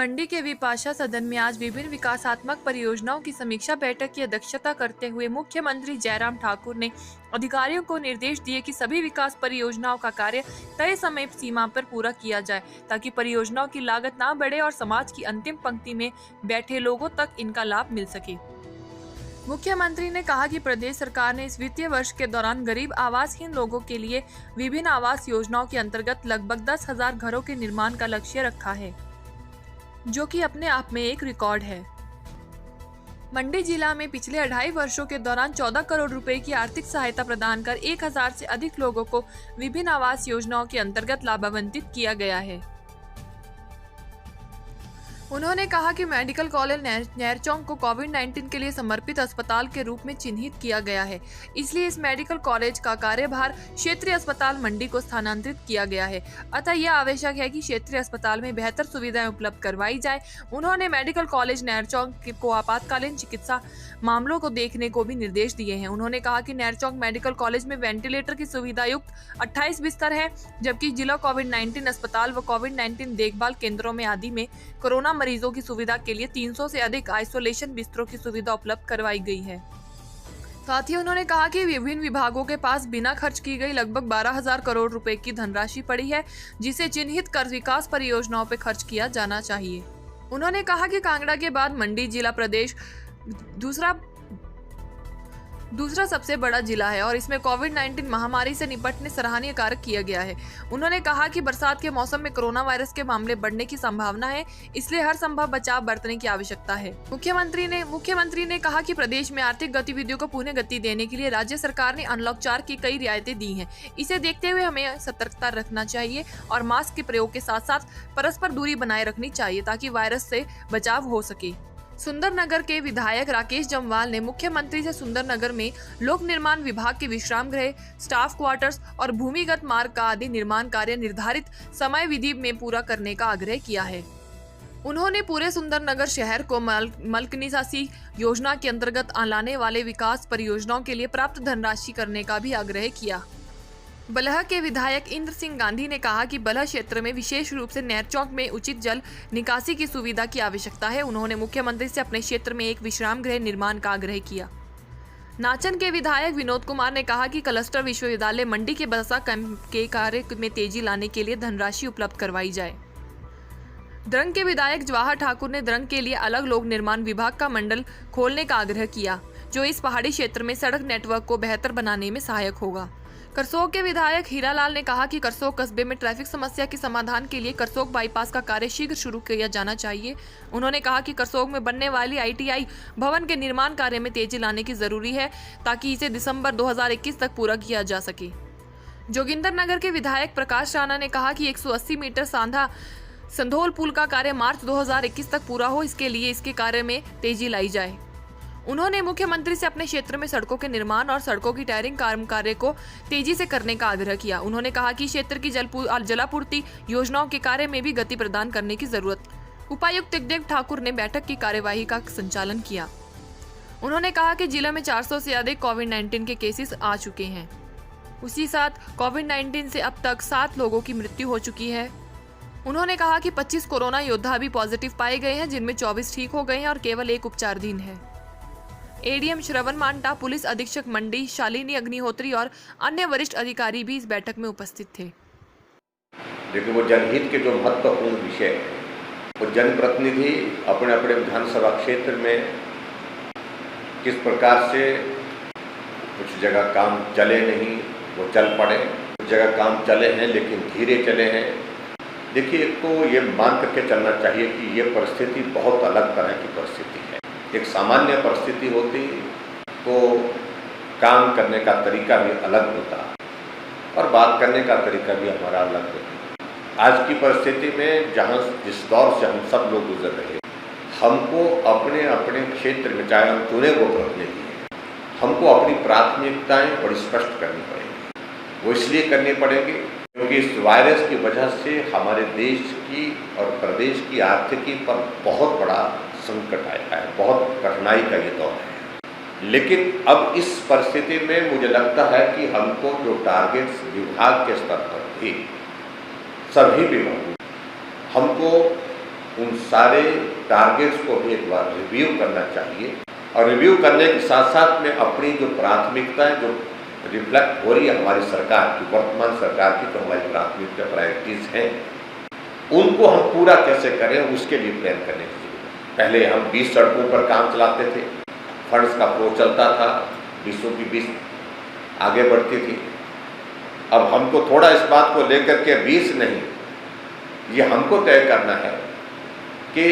मंडी के विपाशा सदन में आज विभिन्न विकासात्मक परियोजनाओं की समीक्षा बैठक की अध्यक्षता करते हुए मुख्यमंत्री जयराम ठाकुर ने अधिकारियों को निर्देश दिए कि सभी विकास परियोजनाओं का कार्य तय समय सीमा पर पूरा किया जाए ताकि परियोजनाओं की लागत ना बढ़े और समाज की अंतिम पंक्ति में बैठे लोगों तक इनका लाभ मिल सके। मुख्यमंत्री ने कहा कि प्रदेश सरकार ने इस वित्तीय वर्ष के दौरान गरीब आवासहीन लोगों के लिए विभिन्न आवास योजनाओं के अंतर्गत लगभग 10,000 घरों के निर्माण का लक्ष्य रखा है, जो कि अपने आप में एक रिकॉर्ड है। मंडी जिला में पिछले 2.5 वर्षों के दौरान 14 करोड़ रुपए की आर्थिक सहायता प्रदान कर 1000 से अधिक लोगों को विभिन्न आवास योजनाओं के अंतर्गत लाभान्वित किया गया है। उन्होंने कहा कि मेडिकल कॉलेज नेरचौक को कोविड-19 के लिए समर्पित अस्पताल के रूप में चिन्हित किया गया है, इसलिए इस मेडिकल कॉलेज का कार्यभार क्षेत्रीय अस्पताल मंडी को स्थानांतरित किया गया है। अतः यह आवश्यक है कि क्षेत्रीय अस्पताल में बेहतर सुविधाएं उपलब्ध करवाई जाए। उन्होंने मेडिकल कॉलेज नेरचौक को आपातकालीन चिकित्सा मामलों को देखने को भी निर्देश दिए हैं। उन्होंने कहा कि नेरचौक मेडिकल कॉलेज में वेंटिलेटर की सुविधा युक्त 28 बिस्तर है, जबकि जिला कोविड-19 अस्पताल व कोविड-19 देखभाल केंद्रों में आदि में कोरोना मरीजों की सुविधा के लिए 300 से अधिक आइसोलेशन बिस्तरों की सुविधा उपलब्ध करवाई गई है। साथ ही उन्होंने कहा कि विभिन्न विभागों के पास बिना खर्च की गई लगभग 12,000 करोड़ रुपए की धनराशि पड़ी है, जिसे चिन्हित कर विकास परियोजनाओं पर खर्च किया जाना चाहिए। उन्होंने कहा कि कांगड़ा के बाद मंडी जिला प्रदेश दूसरा सबसे बड़ा जिला है और इसमें कोविड-19 महामारी से निपटने सराहनीय कार्य किया गया है। उन्होंने कहा कि बरसात के मौसम में कोरोना वायरस के मामले बढ़ने की संभावना है, इसलिए हर संभव बचाव बरतने की आवश्यकता है। मुख्यमंत्री ने कहा कि प्रदेश में आर्थिक गतिविधियों को पुनः गति देने के लिए राज्य सरकार ने अनलॉक 4 की कई रियायतें दी हैं। इसे देखते हुए हमें सतर्कता रखना चाहिए और मास्क के प्रयोग के साथ साथ परस्पर दूरी बनाए रखनी चाहिए ताकि वायरस से बचाव हो सके। सुंदरनगर के विधायक राकेश जम्वाल ने मुख्यमंत्री से सुंदरनगर में लोक निर्माण विभाग के विश्राम गृह, स्टाफ क्वार्टर्स और भूमिगत मार्ग का आदि निर्माण कार्य निर्धारित समय विधि में पूरा करने का आग्रह किया है। उन्होंने पूरे सुंदरनगर शहर को मलकनिसासी योजना के अंतर्गत लाने वाले विकास परियोजनाओं के लिए प्राप्त धनराशि करने का भी आग्रह किया। बलह के विधायक इंद्र सिंह गांधी ने कहा कि बलह क्षेत्र में विशेष रूप से नेरचौक में उचित जल निकासी की सुविधा की आवश्यकता है। उन्होंने मुख्यमंत्री से अपने क्षेत्र में एक विश्राम गृह निर्माण का आग्रह किया। नाचन के विधायक विनोद कुमार ने कहा कि क्लस्टर विश्वविद्यालय मंडी के बसा कैंप के कार्य में तेजी लाने के लिए धनराशि उपलब्ध करवाई जाए। द्रंग के विधायक जवाहर ठाकुर ने द्रंग के लिए अलग लोक निर्माण विभाग का मंडल खोलने का आग्रह किया, जो इस पहाड़ी क्षेत्र में सड़क नेटवर्क को बेहतर बनाने में सहायक होगा। करसोग के विधायक हीरालाल ने कहा कि करसोग कस्बे में ट्रैफिक समस्या के समाधान के लिए करसोग बाईपास का कार्य शीघ्र शुरू किया जाना चाहिए। उन्होंने कहा कि करसोग में बनने वाली ITI भवन के निर्माण कार्य में तेजी लाने की जरूरी है ताकि इसे दिसंबर 2021 तक पूरा किया जा सके। जोगिंदरनगर के विधायक प्रकाश राणा ने कहा कि 180 मीटर सांधा संधोल पुल का कार्य मार्च 2021 तक पूरा हो, इसके लिए इसके कार्य में तेजी लाई जाए। उन्होंने मुख्यमंत्री से अपने क्षेत्र में सड़कों के निर्माण और सड़कों की टायरिंग कार्य को तेजी से करने का आग्रह किया। उन्होंने कहा कि क्षेत्र की जलापूर्ति योजनाओं के कार्य में भी गति प्रदान करने की जरूरत। उपायुक्त टिकदेव ठाकुर ने बैठक की कार्यवाही का संचालन किया। उन्होंने कहा कि जिले में 400 से अधिक कोविड-19 के केसेस आ चुके हैं। उसी साथ कोविड-19 से अब तक 7 लोगों की मृत्यु हो चुकी है। उन्होंने कहा कि 25 कोरोना योद्धा भी पॉजिटिव पाए गए हैं, जिनमें 24 ठीक हो गए हैं और केवल 1 उपचाराधीन है। ADM श्रवण मांटा, पुलिस अधीक्षक मंडी शालिनी अग्निहोत्री और अन्य वरिष्ठ अधिकारी भी इस बैठक में उपस्थित थे। देखिए, वो जनहित के जो महत्वपूर्ण विषय है, वो जनप्रतिनिधि अपने अपने विधानसभा क्षेत्र में किस प्रकार से कुछ जगह काम चले नहीं वो चल पड़े, कुछ जगह काम चले हैं लेकिन धीरे चले हैं। देखिए, एक तो ये मान करके चलना चाहिए कि ये परिस्थिति बहुत अलग तरह की परिस्थिति है। एक सामान्य परिस्थिति होती तो काम करने का तरीका भी अलग होता और बात करने का तरीका भी हमारा अलग होता। आज की परिस्थिति में जहाँ जिस दौर से हम सब लोग गुजर रहे, हमको अपने अपने क्षेत्र में, चाहे हम चुने वो प्रतिनिधि हैं, हमको अपनी प्राथमिकताएं बड़ी स्पष्ट करनी पड़ेगी। वो इसलिए करनी पड़ेगी क्योंकि इस वायरस की वजह से हमारे देश की और प्रदेश की आर्थिकी पर बहुत बड़ा संकट आया है, बहुत कठिनाई का ये दौर है। लेकिन अब इस परिस्थिति में मुझे लगता है कि हमको जो टारगेट्स विभाग के स्तर पर थे, सभी विभागों हमको उन सारे टारगेट्स को भी एक बार रिव्यू करना चाहिए और रिव्यू करने के साथ साथ में अपनी जो प्राथमिकताएं जो रिफ्लेक्ट हो रही है हमारी सरकार की, वर्तमान सरकार की जो हमारी प्राथमिकता प्रायोरिटीज हैं, उनको हम पूरा कैसे करें उसके लिए प्लान करने की जरूरत है। पहले हम 20 सड़कों पर काम चलाते थे, फंड्स का फ्लो चलता था, 20 की 20 आगे बढ़ती थी। अब हमको थोड़ा इस बात को लेकर के 20 नहीं, ये हमको तय करना है कि